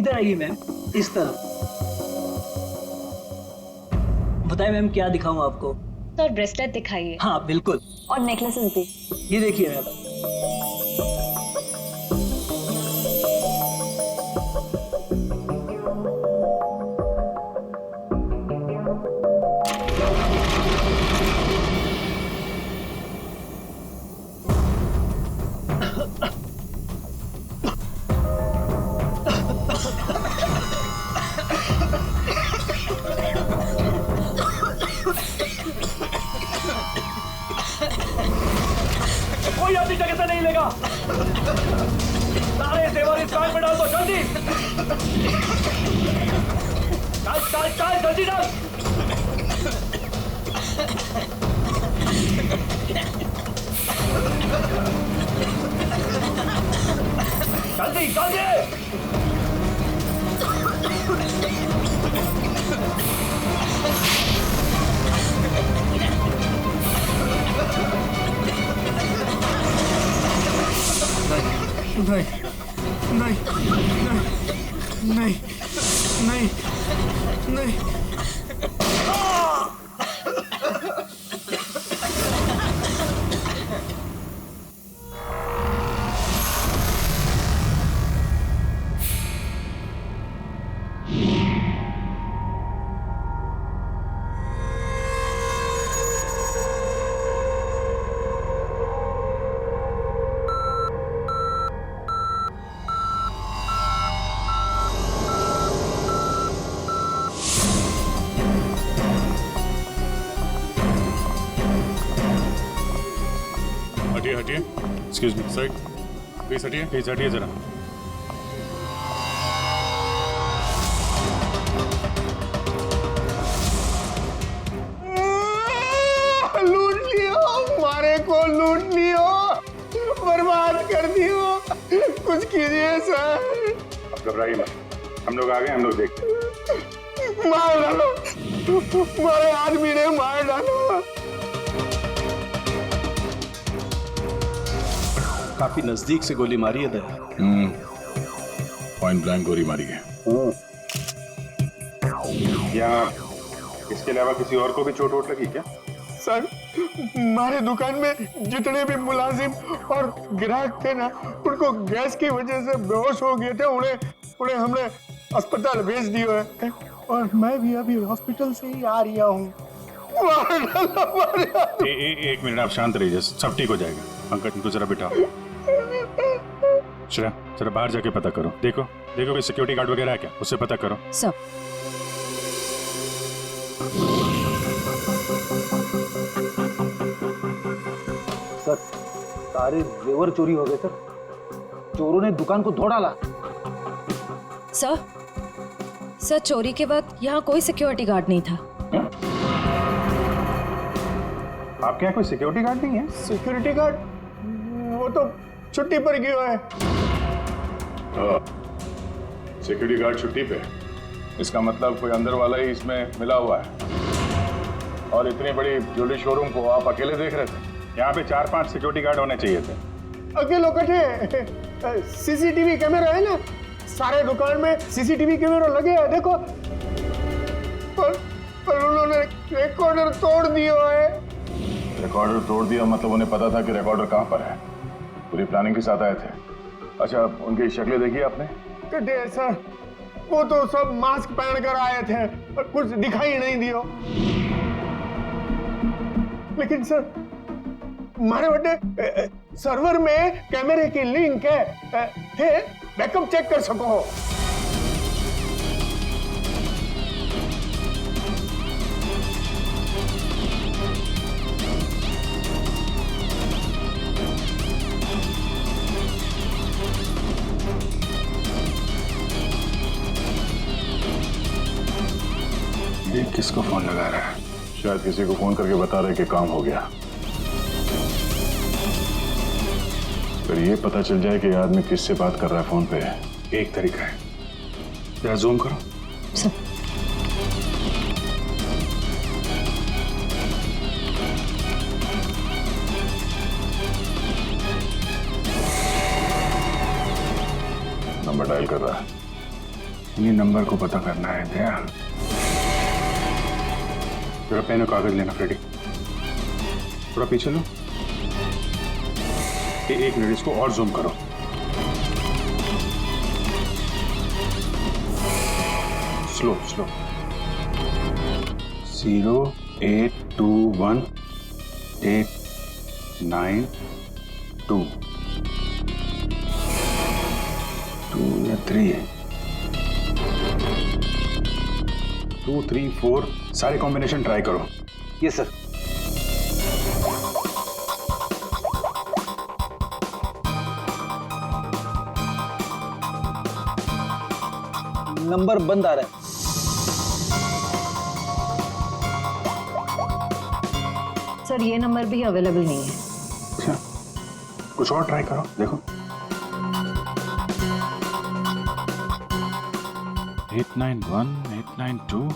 इधर आइए मैम, इस तरफ। बताइए मैम क्या दिखाऊं आपको? सर ब्रेसलेट दिखाइए। हाँ बिल्कुल। और नेकलेसेस भी। ये देखिए मैम। कोई अपनी जगह से नहीं लेगा। सारे जेवर इस बैग में डाल दो, जल्दी। चल चल चल, जल्दी डाल। जल्दी जल्दी। नहीं नहीं नहीं नहीं नहीं नहीं। हटिए हटिए, एक्सक्यूज मी सर, प्लीज हटिए जरा। लूट लियो, हमारे को लूट लियो, बर्बाद कर दियो, कुछ कीजिए सर। अब घबराइए मत, हम लोग आ गए, हम लोग देखते हैं। मार डालो, हमारे आदमी ने मार डालो। काफी नजदीक से गोली मारी है दया। पॉइंट ब्लैंक गोली मारी है। यहाँ इसके अलावा किसी और को भी चोट वोट लगी क्या? सर हमारे दुकान में जितने भी मुलाजिम और ग्राहक थे ना, उनको गैस की वजह से बेहोश हो गए थे, उन्हें हमने अस्पताल भेज दिया है और मैं भी अभी हॉस्पिटल से ही आ रहा हूँ। एक मिनट आप शांत रहिए, सब ठीक हो जाएगा। अंकल इनको जरा बिठाओ। श्रेया जरा बाहर जाके पता करो, देखो कोई सिक्योरिटी गार्ड वगैरह है क्या, उससे पता करो। सर सर सारे जेवर चोरी हो गए सर, चोरों ने दुकान को धो डाला। सर चोरी के वक्त यहाँ कोई सिक्योरिटी गार्ड नहीं था। आपके यहाँ कोई सिक्योरिटी गार्ड नहीं है? सिक्योरिटी गार्ड वो तो छुट्टी पर गया है। सिक्योरिटी गार्ड छुट्टी पे, इसका मतलब कोई अंदर वाला ही इसमें मिला हुआ है। और इतनी बड़ी ज्वेलरी शोरूम को आप अकेले देख रहे थे? यहाँ पे 4-5 सिक्योरिटी गार्ड होने चाहिए थे। अकेलो कटे, सीसीटीवी कैमरा है ना, सारे दुकान में सीसीटीवी कैमरा लगे हैं, देखो। पर उन्होंने रिकॉर्डर तोड़ दिया है। रिकॉर्डर तोड़ दिया मतलब उन्हें पता था कि रिकॉर्डर कहाँ पर है, पूरी प्लानिंग के साथ आए थे। अच्छा उनकी शक्लें देखी आपने? सर वो तो सब मास्क पहन कर आए थे, पर कुछ दिखाई नहीं दिया। लेकिन सर हमारे बड़े सर्वर में कैमरे की लिंक है, थे बैकअप चेक कर सको। ये किसको फोन लगा रहा है? शायद किसी को फोन करके बता रहे कि काम हो गया। फिर ये पता चल जाए कि आदमी किससे बात कर रहा है फोन पे। एक तरीका है, जरा जूम करो। नंबर डायल कर रहा है। ये नंबर को पता करना है दया। जरा पेन और कागज लेना फ्रेडी। थोड़ा पीछे लो। एक मिनट, इसको और जूम करो। Slow slow. 0821892 2 या 3 है। 2 3 4 सारे कॉम्बिनेशन ट्राई करो। Yes sir. नंबर बंद आ रहा है। सर ये नंबर भी अवेलेबल नहीं है। अच्छा, कुछ और ट्राई करो, देखो। 891 892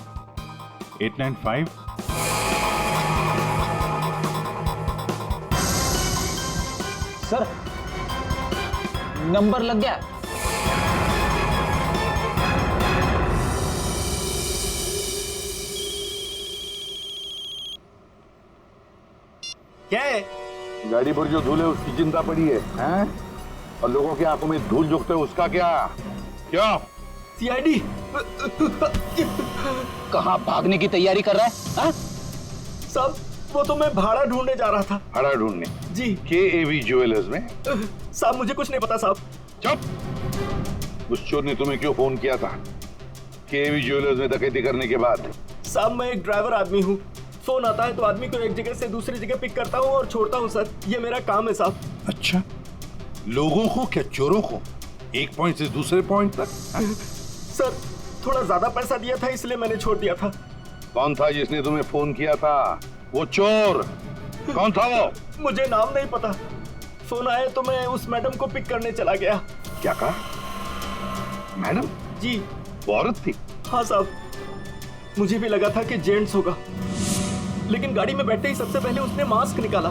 895। सर नंबर लग गया। क्या है? गाड़ी पर जो धूल है उसकी चिंता पड़ी है, हैं? और लोगों की आंखों में धूल झोंकते है उसका क्या? क्यों? सीआईडी। कहाँ भागने की तैयारी कर रहा है? हाँ? साहब वो तो मैं भाड़ा ढूंढने जा रहा था। भाड़ा ढूंढने? जी। KAV ज्वेलर्स में? साहब मुझे कुछ नहीं पता साहब। चुप! उस चोर ने तुम्हें क्यों फोन किया था KAV ज्वेलर्स में डकैती करने के बाद? साहब मैं एक ड्राइवर आदमी हूँ। फोन आता है तो आदमी को एक जगह से दूसरी जगह पिक करता हूँ और छोड़ता हूँ सर। ये मेरा काम है साहब। अच्छा, लोगों को क्या चोरों को एक पॉइंट से दूसरे पॉइंट तक? सर थोड़ा ज्यादा पैसा दिया था इसलिए मैंने छोड़ दिया था। कौन था जिसने तुम्हें फोन किया था? वो चोर कौन था वो? मुझे नाम नहीं पता। फोन आया तो मैं उस मैडम को पिक करने चला गया। क्या कहा? मैडम? जी। वो औरत थी? हाँ साहब, मुझे भी लगा था कि जेंट्स होगा, लेकिन गाड़ी में बैठते ही सबसे पहले उसने मास्क निकाला,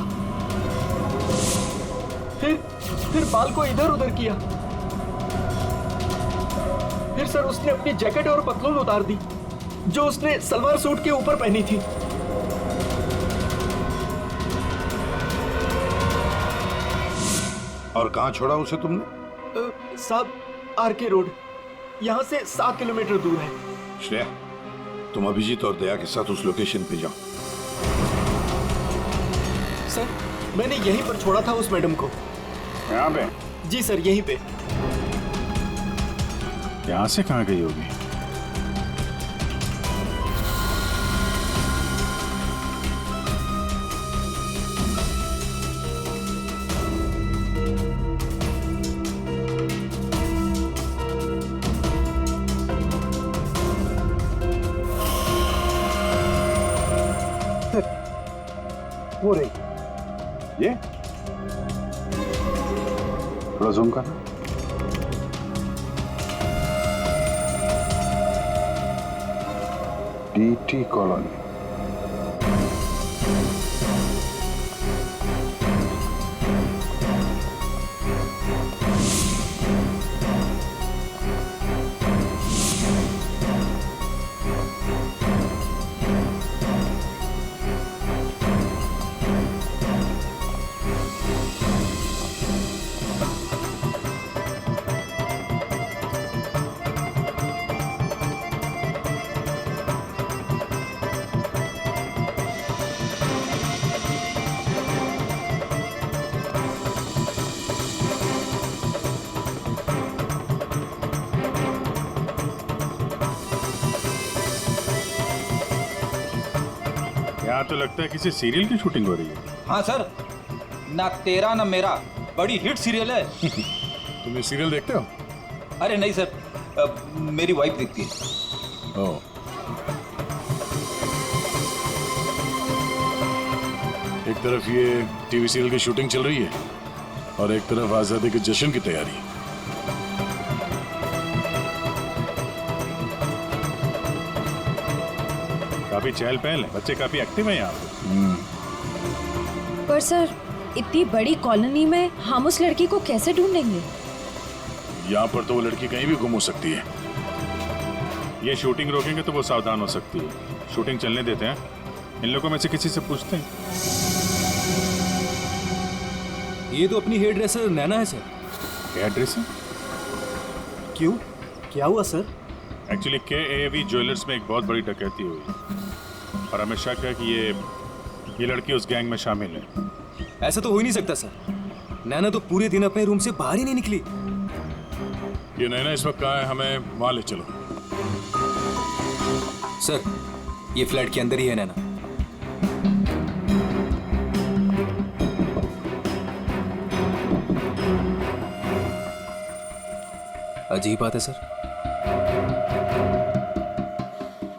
फिर बाल को इधर उधर किया, फिर सर उसने अपनी जैकेट और पतलून उतार दी जो उसने सलवार सूट के ऊपर पहनी थी। और कहाँ छोड़ा उसे तुमने? साहब RK रोड, यहाँ से 7 किलोमीटर दूर है। श्रेया, तुम अभिजीत और दया के साथ उस लोकेशन पे जाओ। सर मैंने यहीं पर छोड़ा था उस मैडम को। यहाँ पे? जी सर यहीं पे। यहाँ से कहाँ गई होगी? वो रही। ये थोड़ा जूम करना। DT colony. यहाँ तो लगता है किसी सीरियल की शूटिंग हो रही है। हाँ सर, ना तेरा ना मेरा, बड़ी हिट सीरियल है। तुम ये सीरियल देखते हो? अरे नहीं सर, मेरी वाइफ देखती है। ओह। एक तरफ ये टीवी सीरियल की शूटिंग चल रही है और एक तरफ आजादी के जश्न की तैयारी। काफी चहल पहल है, बच्चे काफी एक्टिव हैं यहाँ पे। पर सर इतनी बड़ी कॉलोनी में हम उस लड़की को कैसे ढूंढेंगे? यहाँ पर तो वो लड़की कहीं भी गुम हो सकती है। ये शूटिंग रोकेंगे तो वो सावधान हो सकती है। शूटिंग चलने देते हैं, इन लोगों में से किसी से पूछते हैं। ये तो अपनी हेयर ड्रेसर नैना है सर। Hair dresser? क्यों, क्या हुआ सर? एक्चुअली KAV ज्वेलर्स में एक बहुत बड़ी डकैती हुई और हमें शक है कि ये लड़की उस गैंग में शामिल है। ऐसा तो हो ही नहीं सकता सर। नैना तो पूरे दिन अपने रूम से बाहर ही नहीं निकली। ये नैना इस वक्त कहाँ है? हमें वहाँ ले चलो। सर, ये फ्लैट के अंदर ही है नैना। अजीब बात है सर।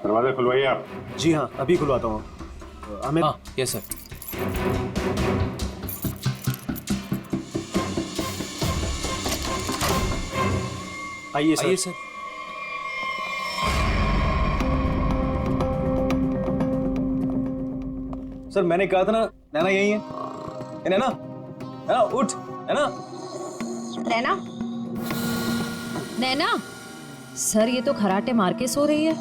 दरवाजा खुलवाइए आप। जी हाँ, अभी खुलवाता हूँ। हमें यस सर। आइए सर। आइए सर। सर मैंने कहा था ना, नैना यही है। नैना, नैना उठ। नैना, नैना, नैना, सर ये तो खराटे मार के सो रही है।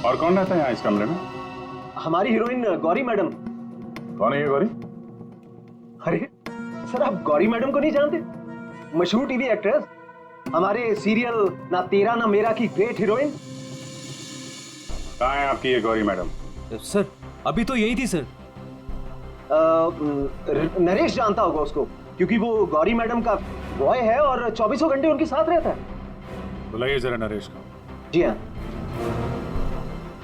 और कौन रहता है यहाँ इस कमरे में? हमारी हीरोइन गौरी मैडम। कौन है ये गौरी? अरे सर, आप गौरी मैडम को नहीं जानते? मशहूर टीवी एक्ट्रेस, हमारे सीरियल ना तेरा ना मेरा की ग्रेट हीरोइन। कहाँ है आपकी ये गौरी मैडम? सर अभी तो यही थी सर। नरेश जानता होगा उसको, क्योंकि वो गौरी मैडम का बॉय है और 24 घंटे उनके साथ रहता है। बुलाइए जरा नरेश को। जी हाँ।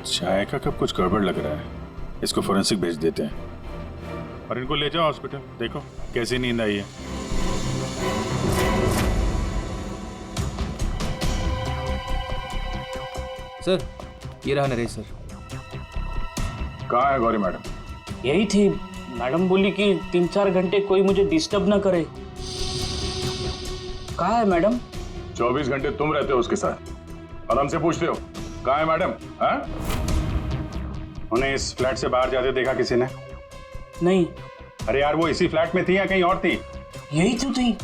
चाय का कब कुछ गड़बड़ लग रहा है, इसको फोरेंसिक भेज देते हैं और इनको ले जाओ हॉस्पिटल। देखो कैसी नींद आई है। सर ये रहा नरेश सर। कहाँ है गौरी मैडम? यही थी। मैडम बोली कि 3-4 घंटे कोई मुझे डिस्टर्ब ना करे। कहाँ है मैडम? 24 घंटे तुम रहते हो उसके साथ और हमसे पूछते हो कहाँ है मैडम? हाँ? उन्हें इस फ्लैट से बाहर जाते देखा किसी ने? नहीं। अरे यार, वो इसी फ्लैट में थी या कहीं और थी? यही तो थी।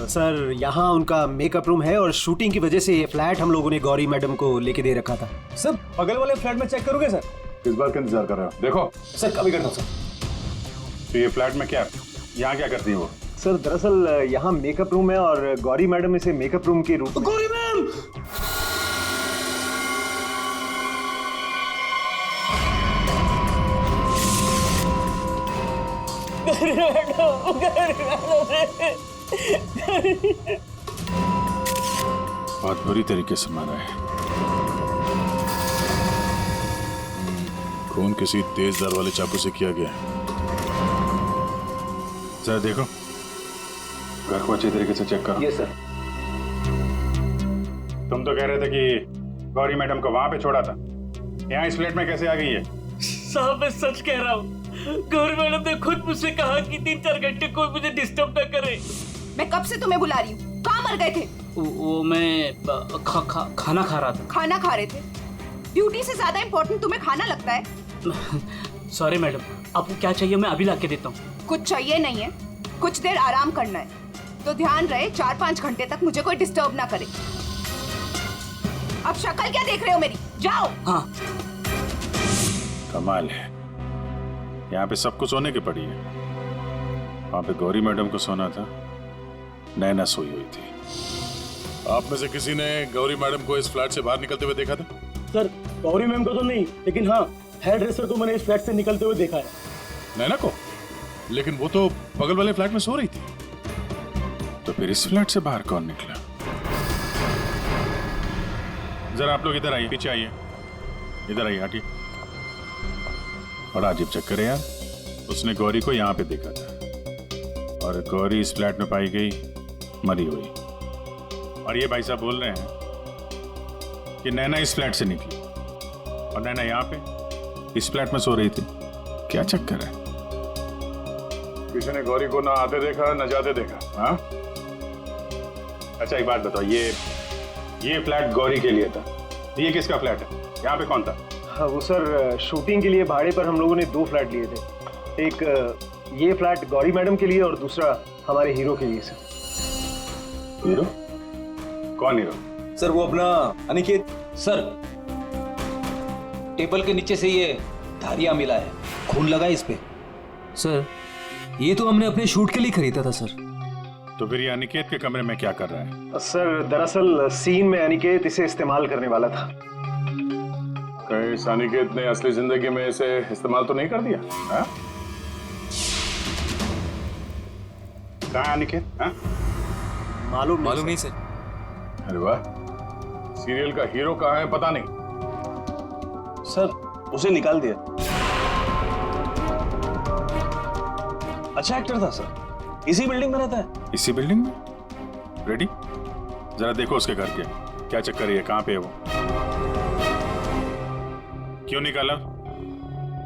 सर यहाँ उनका मेकअप रूम है और शूटिंग की वजह से ये फ्लैट हम लोगों ने गौरी मैडम को लेके दे रखा था। सर बगल वाले फ्लैट में चेक करोगे सर? किस बात का इंतजार कर रहे हो? देखो सर कभी करता हूँ सर। तो ये फ्लैट में क्या, यहाँ क्या करती है वो? सर दरअसल यहाँ मेकअप रूम है और गौरी मैडम इसे मेकअप रूम के रूप में। गौरी मैम! बहुत बुरी तरीके से मारा है। खून किसी तेज धार वाले चाकू से किया गया है। जरा देखो, घर को अच्छी तरीके से चेक करो। Yes sir. तुम तो कह रहे थे कि गौरी मैडम को वहां पे छोड़ा था, यहाँ इस फ्लैट में कैसे आ गई है? साहब मैं सच कह रहा हूँ। गौरी मैडम ने खुद मुझसे कहा कि 3-4 घंटे कोई मुझे डिस्टर्ब ना करे। मैं कब से तुम्हें बुला रही हूँ, कहाँ मर गए थे? वो मैं खाना खा रहा था। खाना खा रहे थे? ड्यूटी से ज्यादा इम्पोर्टेंट तुम्हें खाना लगता है? सॉरी मैडम, आपको क्या चाहिए मैं अभी ला के देता हूँ। कुछ चाहिए नहीं है, कुछ देर आराम करना है, तो ध्यान रहे 4-5 घंटे तक मुझे कोई डिस्टर्ब ना करे। अब शक्ल क्या देख रहे हो मेरी? जाओ। हाँ। कमाल है, यहाँ पे सबको सोने की पड़ी है। वहां पे गौरी मैडम को सोना था, नैना सोई हुई थी। आप में से किसी ने गौरी मैडम को इस फ्लैट से बाहर निकलते हुए देखा था? सर गौरी मैम को तो नहीं, लेकिन हाँ हेयर ड्रेसर को मैंने इस फ्लैट से निकलते हुए देखा है। नैना को? लेकिन वो तो बगल वाले फ्लैट में सो रही थी। तो फिर इस फ्लैट से बाहर कौन निकला? जरा आप लोग इधर आइए, पीछे आइए, इधर आइए, हटिए। बड़ा अजीब चक्कर है यार। उसने गौरी को यहाँ पे देखा था और गौरी इस फ्लैट में पाई गई मरी हुई। और ये भाई साहब बोल रहे हैं कि नैना इस फ्लैट से निकली और नैना यहाँ पे इस फ्लैट में सो रही थी। क्या चक्कर है? किसी ने गौरी को ना आते देखा ना जाते देखा? हाँ? अच्छा एक बात बताओ, ये फ्लैट गौरी के लिए था, ये किसका फ्लैट है? यहाँ पे कौन था? हाँ वो सर, शूटिंग के लिए भाड़े पर हम लोगों ने 2 फ्लैट लिए थे। एक ये फ्लैट गौरी मैडम के लिए और दूसरा हमारे हीरो के लिए सर। हीरो? कौन हीरो? सर वो अपना अनिकेत। सर टेबल के नीचे से ये धारियां मिला है, खून लगा है इस पे। सर ये तो हमने अपने शूट के लिए खरीदा था सर। तो फिर ये अनिकेत के कमरे में क्या कर रहा है? सर दरअसल सीन में अनिकेत इसे इस्तेमाल करने वाला था। कहीं इस अनिकेत ने असली जिंदगी में इसे इस्तेमाल तो नहीं कर दिया? हाँ? कहाँ है अनिकेत? हाँ? मालूम नहीं सर। अरे वाह, सीरियल का हीरो कहाँ है पता नहीं। सर उसे निकाल दिया। अच्छा एक्टर था सर, इसी बिल्डिंग में रहता है। इसी बिल्डिंग में? रेडी? जरा देखो उसके घर के क्या चक्कर है, कहाँ पे है वो? क्यों निकाला?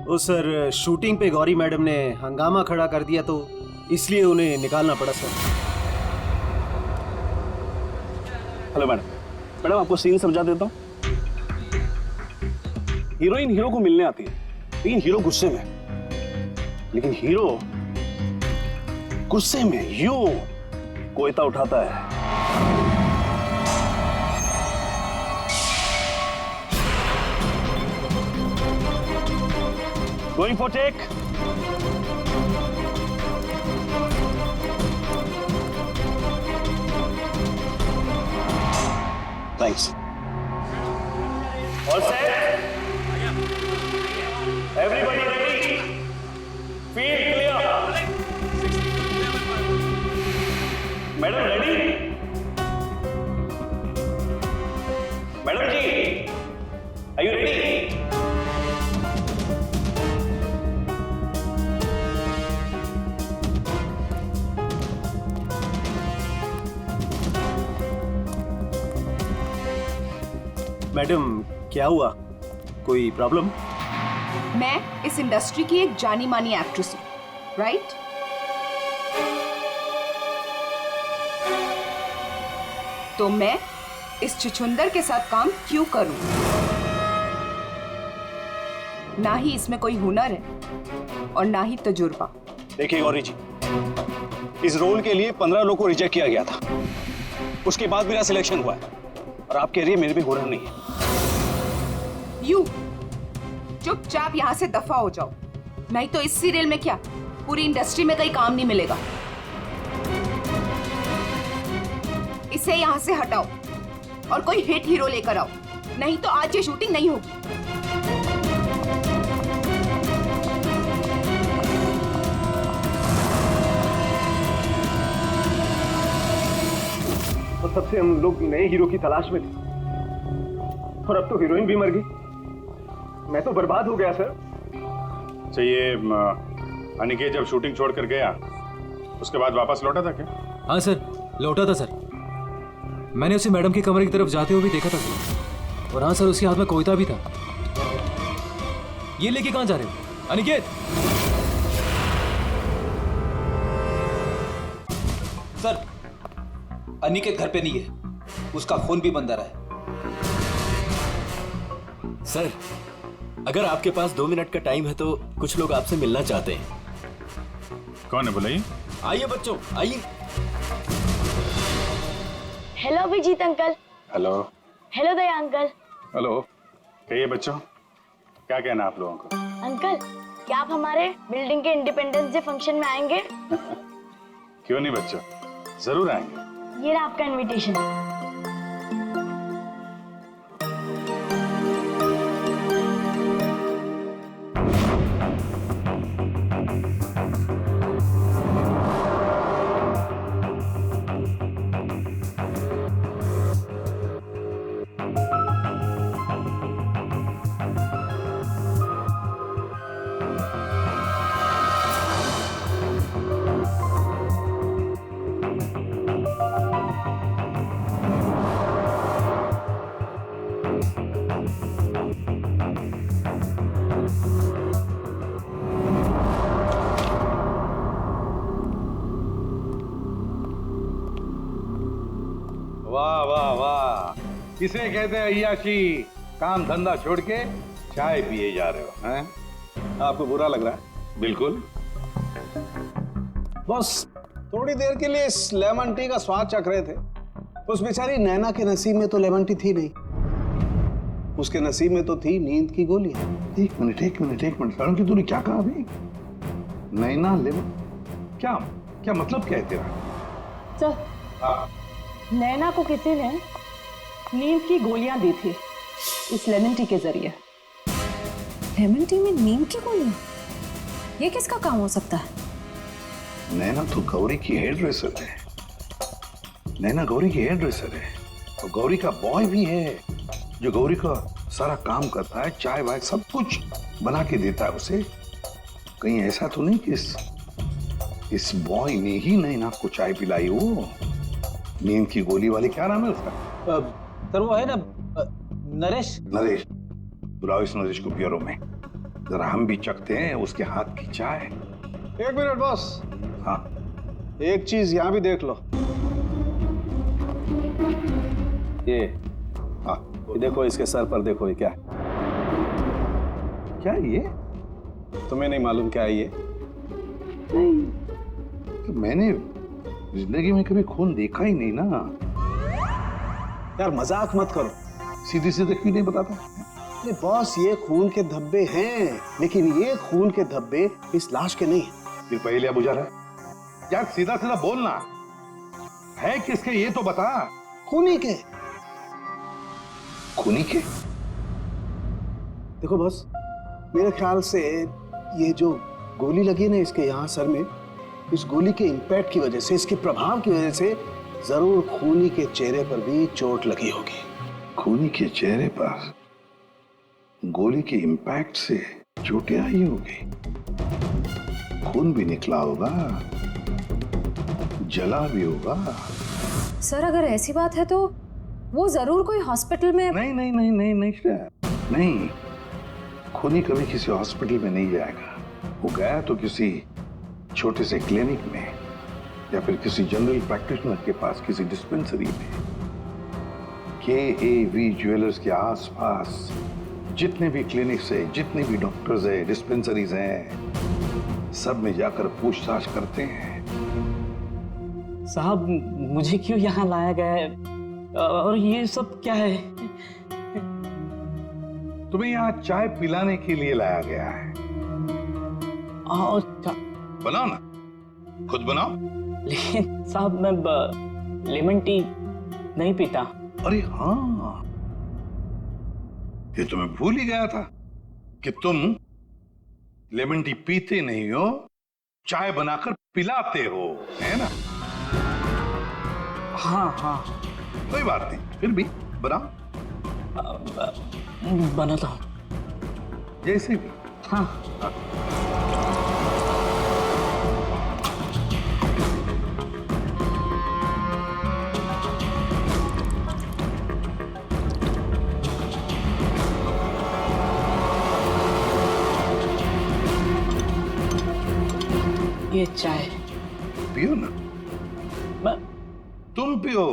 ओ सर, शूटिंग पे गौरी मैडम ने हंगामा खड़ा कर दिया तो इसलिए उन्हें निकालना पड़ा सर। हेलो मैडम, आपको सीन समझा देता हूँ। हीरोइन हीरो को मिलने आती है, लेकिन हीरो गुस्से में। लेकिन हीरो गुस्से में यूं कोयता उठाता है। Going for take. Thanks. All set? Everybody ready? Field clear? Madam ready? Madam ji, are you ready? Madam क्या हुआ, कोई प्रॉब्लम? मैं इस इंडस्ट्री की एक जानी मानी एक्ट्रेस हूँ, राइट? तो मैं इस छुछुंदर के साथ काम क्यों करूं? ना ही इसमें कोई हुनर है और ना ही तजुर्बा। देखिए गौरी जी, इस रोल के लिए 15 लोगों को रिजेक्ट किया गया था। उसके बाद मेरा सिलेक्शन हुआ है और आप कह रही है मेरे भी हुनर नहीं है। यू चुपचाप यहाँ से दफा हो जाओ, नहीं तो इस सीरियल में क्या पूरी इंडस्ट्री में कहीं काम नहीं मिलेगा। इसे यहाँ से हटाओ और कोई हिट हीरो लेकर आओ, नहीं तो आज ये शूटिंग नहीं होगी। तो तब से हम लोग नए हीरो की तलाश में थे और अब तो हीरोइन भी मर गई। मैं तो बर्बाद हो गया सर। चाहिए अनिकेत जब शूटिंग छोड़कर गया उसके बाद वापस लौटा था क्या? हाँ सर, लौटा था सर। मैंने उसे मैडम के कमरे की तरफ जाते हुए भी देखा था सर। और हाँ सर, उसके हाथ में कोयता भी था। ये लेके कहाँ जा रहे हो अनिकेत? सर अनिकेत घर पे नहीं है, उसका फोन भी बंद आ रहा है। सर अगर आपके पास 2 मिनट का टाइम है तो कुछ लोग आपसे मिलना चाहते हैं। कौन है बुलाइए? आइए बच्चों आइए। Hello Abhijeet uncle. Hello. Hello Daya uncle. Hello. कहिए बच्चों, क्या कहना आप लोगों को? अंकल क्या आप हमारे बिल्डिंग के इंडिपेंडेंस डे फंक्शन में आएंगे? क्यों नहीं बच्चों, जरूर आएंगे। ये रहा आपका इनविटेशन। वाह वाह वाह, किसे कहते हैं अय्याशी? काम धंधा छोड़ के चाय पिए जा रहे हो हैं? आपको बुरा लग रहा है? बिल्कुल। बस थोड़ी देर के लिए इस लेमन टी का स्वाद चख रहे थे। उस बेचारी नैना के नसीब में तो लेमन टी थी नहीं, उसके नसीब में तो थी नींद की गोली। एक मिनट सरण की तूने क्या कहा अभी? नैना लेमन, क्या क्या मतलब क्या है तेरा? सर, नैना को किसी ने नींद की गोलियां दी थी इस लेमन टी के जरिए। लेमन टी में नींद की गोलियां? ये किसका काम हो सकता है? नैना तो गौरी की हेयर ड्रेसर है। नैना गौरी की हेयर ड्रेसर है और गौरी का बॉय भी है जो गौरी का सारा काम करता है, चाय वाय सब कुछ बना के देता है उसे। कहीं ऐसा तो नहीं कि इस बॉय ने ही नैना को चाय पिलाई हो? नींद की गोली वाली क्या नाम है उसका? सर वो है ना नरेश। नरेश, बुलाओ इस नरेश को ब्यूरो में, जरा हम भी चखते हैं उसके हाथ की चाय। एक मिनट बॉस। हाँ, एक चीज यहां भी देख लो। ये हाँ, ये देखो, इसके सर पर देखो, ये क्या है? क्या है ये? तुम्हें नहीं मालूम क्या है ये? तो मैंने जिंदगी में कभी खून देखा ही नहीं ना। यार मजाक मत करो। सीधी सीधे क्यों नहीं बताता? अरे बॉस, ये खून के धब्बे हैं, लेकिन ये खून के धब्बे इस लाश के नहीं। फिर पहले बुझा रहा है यार, सीधा सीधा बोलना है किसके ये तो बता। खूनी के। खूनी के? देखो बॉस, मेरे ख्याल से ये जो गोली लगी है ना इसके यहाँ सर में, इस गोली के इंपैक्ट की वजह से, इसके प्रभाव की वजह से जरूर खूनी के चेहरे पर भी चोट लगी होगी। खूनी के चेहरे पर गोली के इंपैक्ट से चोटें आई होगी, खून भी निकला होगा, जला भी होगा। सर, अगर ऐसी बात है तो वो जरूर कोई हॉस्पिटल में। नहीं, खूनी कभी किसी हॉस्पिटल में नहीं जाएगा। वो गया तो किसी छोटे से क्लिनिक में या फिर किसी जनरल प्रैक्टिशनर के पास, किसी डिस्पेंसरी में। KAV ज्वेलर्स के आसपास जितने भी क्लिनिक्स है, जितने भी डॉक्टर्स है, डिस्पेंसरीज हैं, सब में जाकर पूछताछ करते हैं। साहब, मुझे क्यों यहाँ लाया गया है और ये सब क्या है? तुम्हें यहाँ चाय पिलाने के लिए लाया गया है। बनाओ ना, खुद बनाओ। लेकिन साहब, मैं लेमन टी नहीं पीता। अरे हाँ, ये तो मैं भूल ही गया था कि तुम लेमन टी पीते नहीं हो, चाय बनाकर पिलाते हो, है ना? हाँ। कोई बात नहीं, फिर भी बनाओ। बनाता हूँ। जैसे भी। हाँ। ये चाय पियो ना। तुम पियो।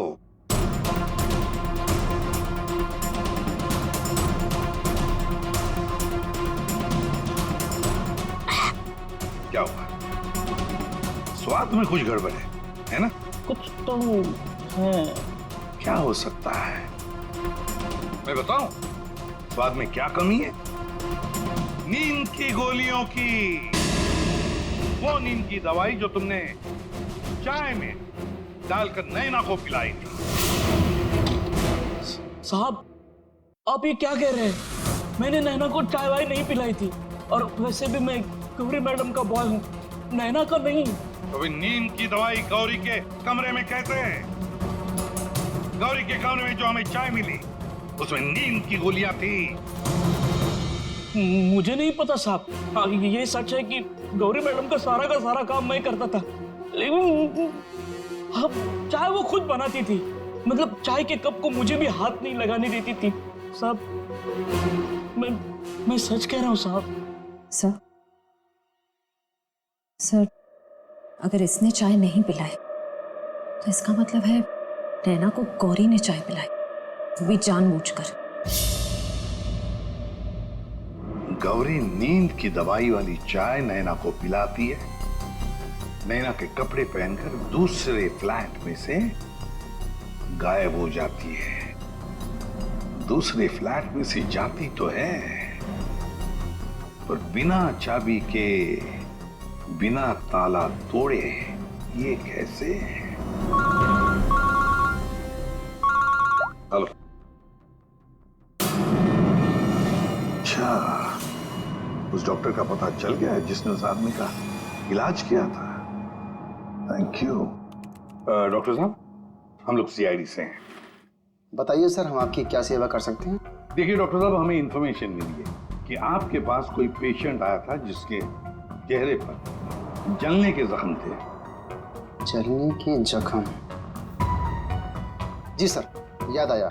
क्या हुआ? स्वाद में कुछ गड़बड़ है ना? कुछ तो है। क्या हो सकता है? मैं बताऊं स्वाद में क्या कमी है? नींद की गोलियों की, वो नींद की दवाई जो तुमने चाय में डालकर नैना को पिलाई थी। साहब, आप ये क्या कह रहे हैं? मैंने नैना को चाय वाय नहीं पिलाई थी, और वैसे भी मैं गौरी मैडम का बॉय हूँ, नैना का नहीं। तो नींद की दवाई गौरी के कमरे में कैसे है? गौरी के कमरे में जो हमें चाय मिली उसमें नींद की गोलियां थी। मुझे नहीं पता साहब। हाँ, ये सच है कि गौरी मैडम का सारा काम मैं करता था, लेकिन हाँ, चाय वो खुद बनाती थी। मतलब चाय के कप को मुझे भी हाथ नहीं लगाने देती थी साहब। मैं सच कह रहा हूँ साहब। सर, अगर इसने चाय नहीं पिलाई तो इसका मतलब है नैना को गौरी ने चाय पिलाई, वो भी जानबूझकर। गौरी नींद की दवाई वाली चाय नैना को पिलाती है, नैना के कपड़े पहनकर दूसरे फ्लैट में से गायब हो जाती है। दूसरे फ्लैट में से जाती तो है, पर बिना चाबी के, बिना ताला तोड़े, ये कैसे? हेलो। अच्छा, उस डॉक्टर का पता चल गया है जिसने उस आदमी का इलाज किया था। Thank you. डॉक्टर साहब, हम लोग सीआईडी से हैं। बताइए सर, हम आपकी क्या सेवा कर सकते हैं? देखिए डॉक्टर साहब, हमें इंफॉर्मेशन मिली है कि आपके पास कोई पेशेंट आया था जिसके चेहरे पर जलने के जख्म थे। जलने के जख्म? जी सर, याद आया।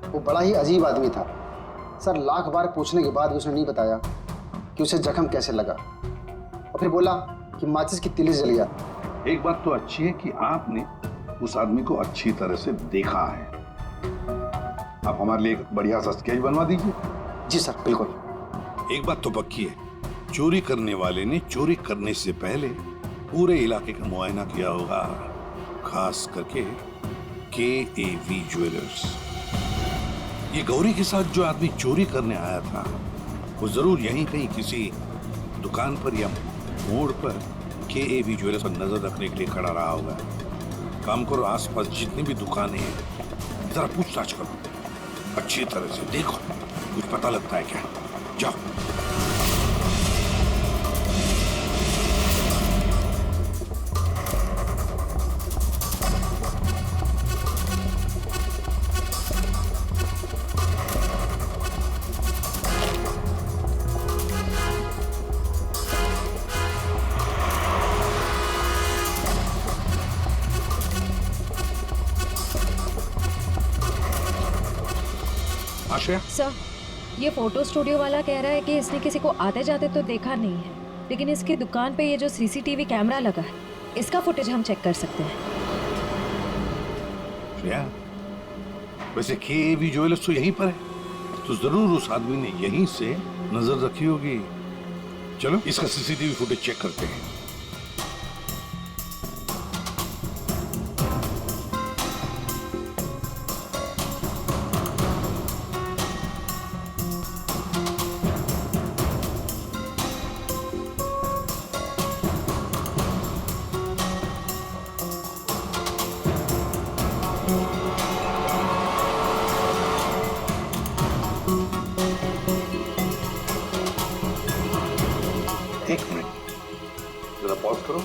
वो बड़ा ही अजीब आदमी था सर। लाख बार पूछने के बाद भी उसने नहीं बताया कि उसे जख्म कैसे लगा, और फिर बोला कि माचिस की तीली जल गया। एक बात तो अच्छी है कि आपने उस आदमी को अच्छी तरह से देखा है। आप हमारे लिए एक बढ़िया सा स्केच बनवा दीजिए। जी सर, बिल्कुल। एक बात तो पक्की है, चोरी करने वाले ने चोरी करने से पहले पूरे इलाके का मुआयना किया होगा, खास करके KAV ज्वेलर्स। ये गौरी के साथ जो आदमी चोरी करने आया था, वो जरूर यहीं कहीं किसी दुकान पर या मोड़ पर KAV ज्वेलर्स पर नजर रखने के लिए खड़ा रहा होगा। काम करो, आसपास जितनी भी दुकानें हैं जरा पूछताछ करो, अच्छी तरह से देखो, कुछ पता लगता है क्या। जाओ। सर, ये फोटो स्टूडियो वाला कह रहा है कि इसने किसी को आते जाते तो देखा नहीं है, लेकिन इसकी दुकान पे ये जो CCTV कैमरा लगा है, इसका फुटेज हम चेक कर सकते हैं। श्रेया, वैसे KAV ज्वेलर्स तो यहीं पर है, तो जरूर उस आदमी ने यहीं से नजर रखी होगी। चलो इसका CCTV फुटेज चेक करते हैं। एक मिनट, जरा पॉज करो।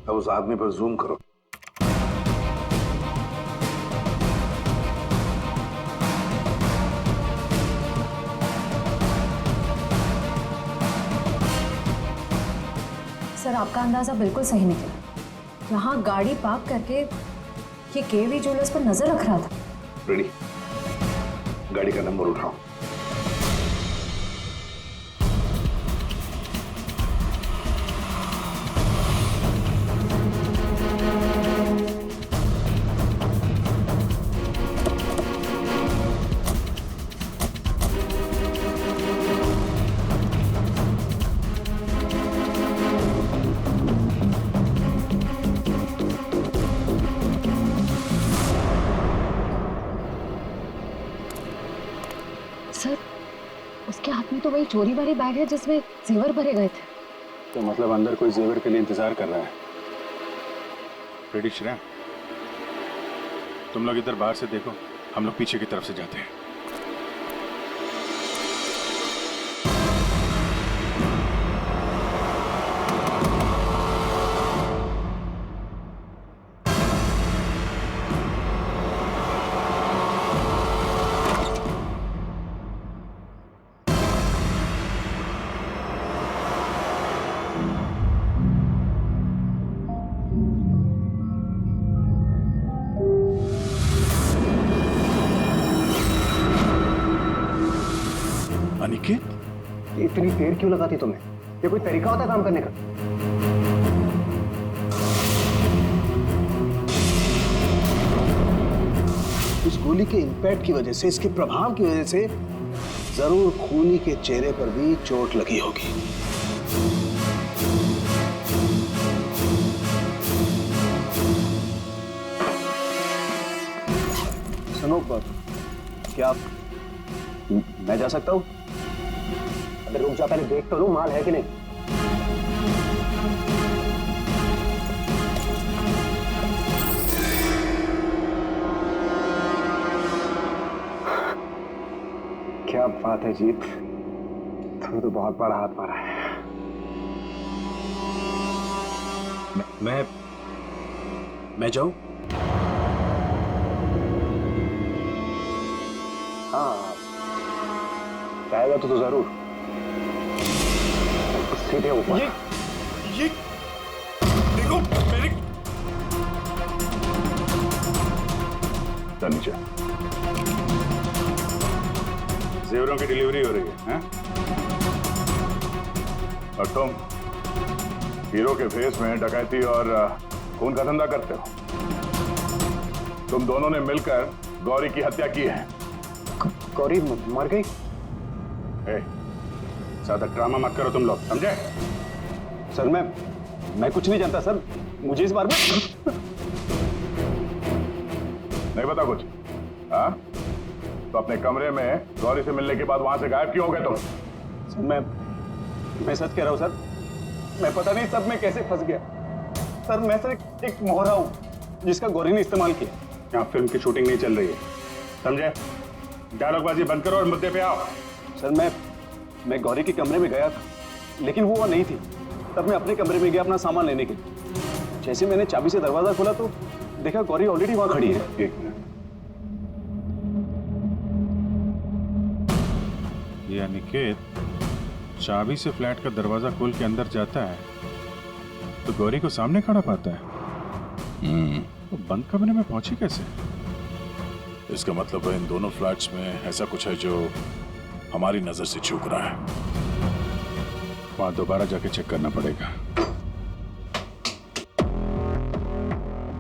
अब उस आदमी पर जूम करो। सर, आपका अंदाजा बिल्कुल सही निकला। यहाँ गाड़ी पार्क करके ये KAV ज्वेलर्स पर नजर रख रहा था। रेडी, गाड़ी का नंबर उठाओ। सर, उसके हाथ में तो वही चोरी वाली बैग है जिसमें जेवर भरे गए थे। तो मतलब अंदर कोई जेवर के लिए इंतजार कर रहा है। रेडी श्रेया, तुम लोग इधर बाहर से देखो, हम लोग पीछे की तरफ से जाते हैं। अनिकेत, इतनी देर क्यों लगाती तुम्हें? ये कोई तरीका होता है काम करने का? इस गोली के इंपैक्ट की वजह से, इसके प्रभाव की वजह से जरूर खूनी के चेहरे पर भी चोट लगी होगी। सुनो, क्या मैं जा सकता हूँ? अरे रुक जा, पहले देख तो लो माल है कि नहीं। क्या बात है जीत, तुमने तो बहुत बड़ा हाथ मारा है। मैं जाऊं? हाँ, जाएगा तो जरूर। सीधे ऊपर। ये देखो मेरे नीचे जेवरों की डिलीवरी हो रही है, और तुम हीरो के फेस में डकैती और खून का धंधा करते हो। तुम दोनों ने मिलकर गौरी की हत्या की है। गौरी मर गई? ज्यादा ड्रामा मत करो तुम लोग, समझे? सर मैं कुछ नहीं जानता सर, मुझे इस बारे में नहीं पता कुछ। हाँ, तो अपने कमरे में गौरी से मिलने के बाद वहां से गायब क्यों हो गए तुम? सर मैं सच कह रहा हूं सर, मैं पता नहीं सब में कैसे फंस गया। सर मैं सिर्फ एक मोहरा हूं जिसका गौरी ने इस्तेमाल किया। यहाँ फिल्म की शूटिंग नहीं चल रही है, समझे? डायलॉगबाजी बंद करो और मुद्दे पे आओ। सर मैं गौरी के कमरे में गया था, लेकिन वो नहीं थी। तब मैं अपने कमरे में गया अपना सामान लेने के लिए। जैसे मैंने चाबी से दरवाजा खोला तो देखा गौरी ऑलरेडी वहां खड़ी है। एक मिनट, ये अनिकेत चाबी से फ्लैट का दरवाजा खोल के अंदर जाता है तो गौरी को सामने खड़ा पाता है। तो बंद कमरे में पहुंची कैसे? इसका मतलब है इन दोनों फ्लैट्स में ऐसा कुछ है जो हमारी नजर से चूक रहा है। वहां दोबारा जाके चेक करना पड़ेगा।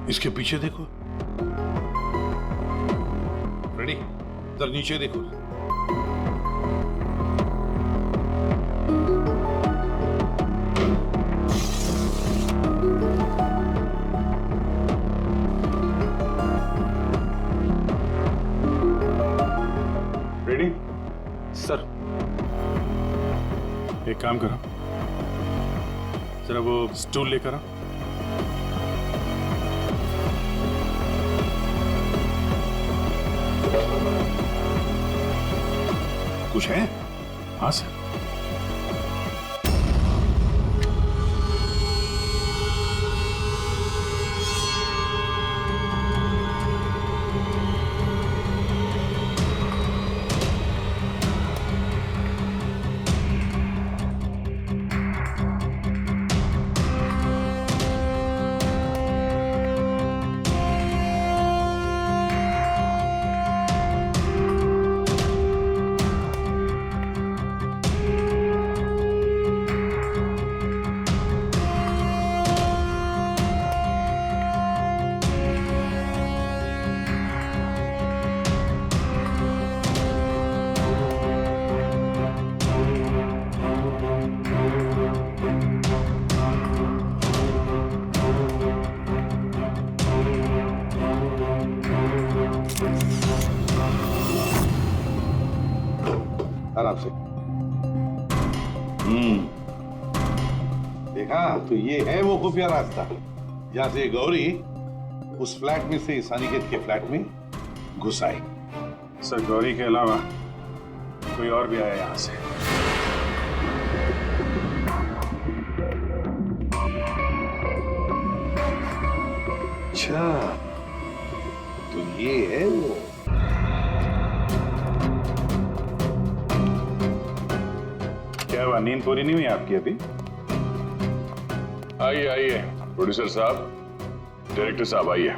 इसके पीछे देखो, रेडी? इधर नीचे देखो। रेडी? सर एक काम करो, जरा वो स्टूल लेकर आओ। कुछ है? हाँ सर। आराम से। देखा, तो ये है वो खुफिया रास्ता जहां से गौरी उस फ्लैट में से इस अनिकेत के फ्लैट में घुस आई। सर गौरी के अलावा कोई और भी आया यहां से? अच्छा, तो ये है वो। क्या हुआ, नींद पूरी नहीं हुई आपकी अभी? आइए आइए प्रोड्यूसर साहब, डायरेक्टर साहब आइए।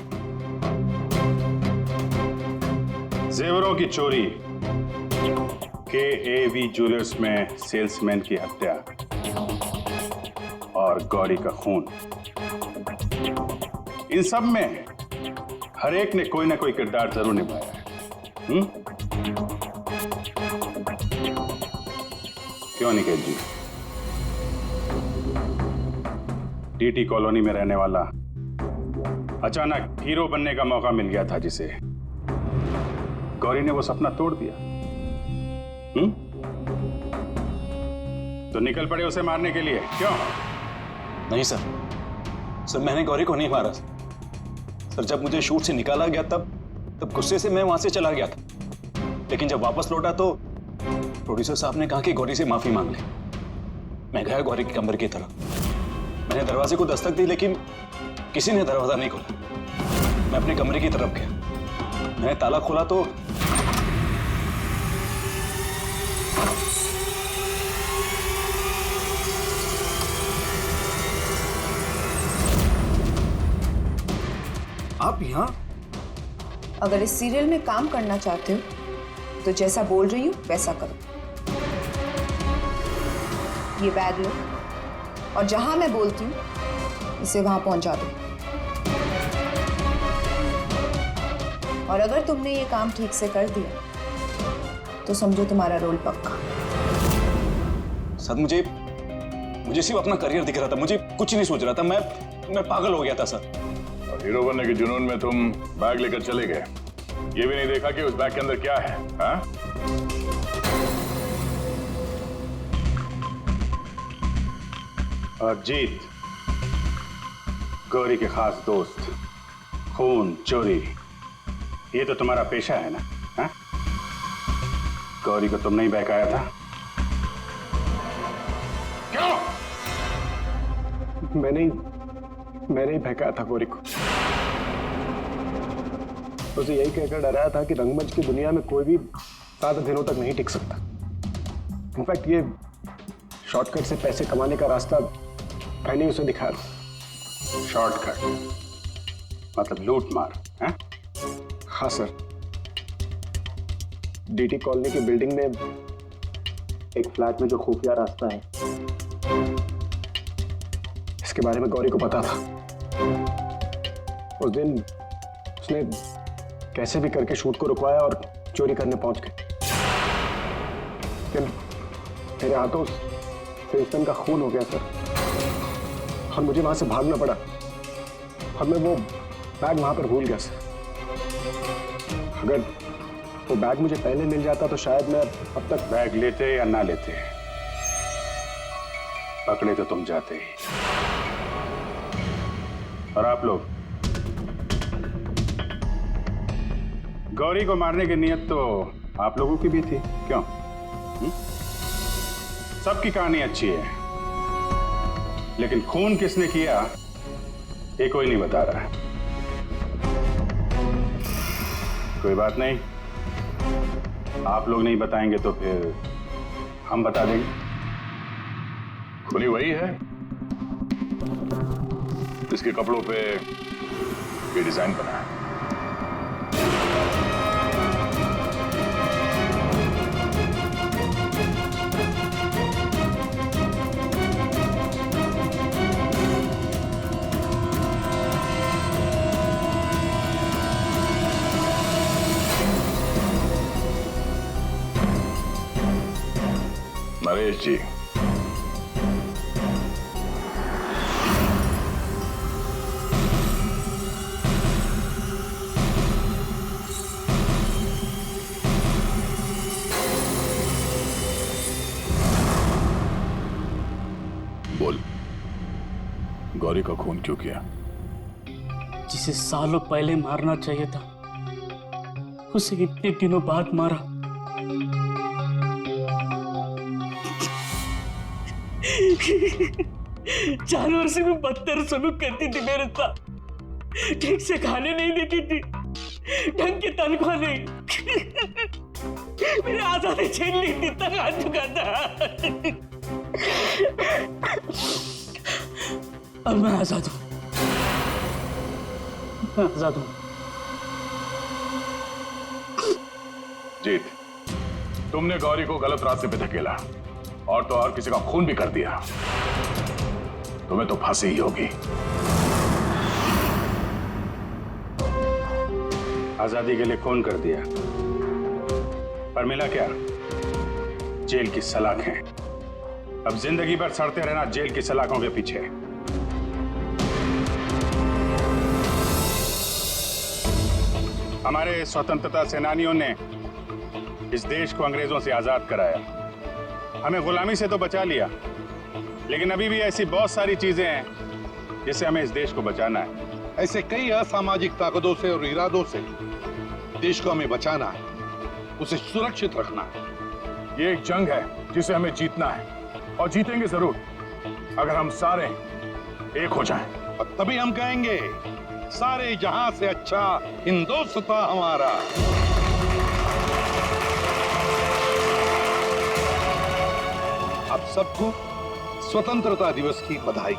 जेवरों की चोरी, KAV ज्वेलर्स में सेल्समैन की हत्या और गौरी का खून, इन सब में हर एक ने कोई ना कोई किरदार जरूर निभाया है। क्यों अनिकेत जी? टीटी कॉलोनी में रहने वाला अचानक हीरो बनने का मौका मिल गया था जिसे, गौरी ने वो सपना तोड़ दिया। तो निकल पड़े उसे मारने के लिए, क्यों? नहीं सर, मैंने गौरी को नहीं मारा सर। जब मुझे शूट से निकाला गया तब गुस्से से मैं वहां से चला गया था। लेकिन जब वापस लौटा तो प्रोड्यूसर साहब ने कहा कि गौरी से माफी मांग ले। मैं गया गौरी के कमरे की तरफ। मैंने दरवाजे को दस्तक दी लेकिन किसी ने दरवाजा नहीं खोला। मैं अपने कमरे की तरफ गया। मैंने ताला खोला तो आप यहाँ? अगर इस सीरियल में काम करना चाहते हो तो जैसा बोल रही हूँ वैसा करो। ये बैग लो और जहां मैं बोलती हूँ इसे वहां पहुंचा दो। और अगर तुमने ये काम ठीक से कर दिया तो समझो तुम्हारा रोल पक्का। सर मुझे सिर्फ अपना करियर दिख रहा था, मुझे कुछ नहीं सोच रहा था। मैं पागल हो गया था सर। और हीरो बनने के जुनून में तुम बैग लेकर चले गए, ये भी नहीं देखा कि उस बैग के अंदर क्या है। हाँ? और जीत, गौरी के खास दोस्त, खून चोरी, ये तो तुम्हारा पेशा है ना? हाँ? गौरी को तुमने ही बहकाया था, क्यों? मैंने ही बहकाया था गौरी को। उसे यही कहकर डराया था कि रंगमंच की दुनिया में कोई भी ज्यादा दिनों तक नहीं टिक सकता। इनफैक्ट ये शॉर्टकट से पैसे कमाने का रास्ता मैंने उसे दिखाया था। शॉर्टकट मतलब लूट मार? हैं? हाँ सर, डीटी कॉलोनी की बिल्डिंग में एक फ्लैट में जो खुफिया रास्ता है, इसके बारे में गौरी को पता था। उस दिन उसने कैसे भी करके शूट को रुकवाया और चोरी करने पहुंच गए। लेकिन मेरे हाथों से इंसान का खून हो गया सर, और मुझे वहां से भागना पड़ा और मैं वो बैग वहां पर भूल गया सर। अगर वो बैग मुझे पहले मिल जाता तो शायद मैं अब तक। बैग लेते या ना लेते, पकड़े तो तुम जाते ही। और आप लोग, गौरी को मारने की नीयत तो आप लोगों की भी थी, क्यों? सबकी कहानी अच्छी है, लेकिन खून किसने किया ये कोई नहीं बता रहा है। कोई बात नहीं, आप लोग नहीं बताएंगे तो फिर हम बता देंगे। खुली वही है, इसके कपड़ों पे ये डिजाइन बना है। नरेश जी, बोल, गौरी का खून क्यों किया? जिसे सालों पहले मारना चाहिए था उसे इतने दिनों बाद मारा। जानवर से भी बदतर सलूक करती थी मेरे साथ, ठीक से खाने नहीं देती थी, ढंग की तनख्वाह नहीं, मेरे आजादी छीन ली थी, तक आ चुका था। अब मैं आजाद हूं, मैं आजाद हूं। जीत, तुमने गौरी को गलत रास्ते पे धकेला और तो और किसी का खून भी कर दिया, तुम्हें तो फांसी ही होगी। आजादी के लिए खून कर दिया, पर मिला क्या? जेल की सलाखें, अब जिंदगी भर सड़ते रहना जेल की सलाखों के पीछे। हमारे स्वतंत्रता सेनानियों ने इस देश को अंग्रेजों से आजाद कराया, हमें गुलामी से तो बचा लिया, लेकिन अभी भी ऐसी बहुत सारी चीजें हैं जिससे हमें इस देश को बचाना है। ऐसे कई असामाजिक ताकतों से और इरादों से देश को हमें बचाना है, उसे सुरक्षित रखना है। ये एक जंग है जिसे हमें जीतना है, और जीतेंगे जरूर अगर हम सारे एक हो जाएं। और तभी हम कहेंगे सारे जहां से अच्छा हिंदुस्तान हमारा। आप सबको स्वतंत्रता दिवस की बधाई।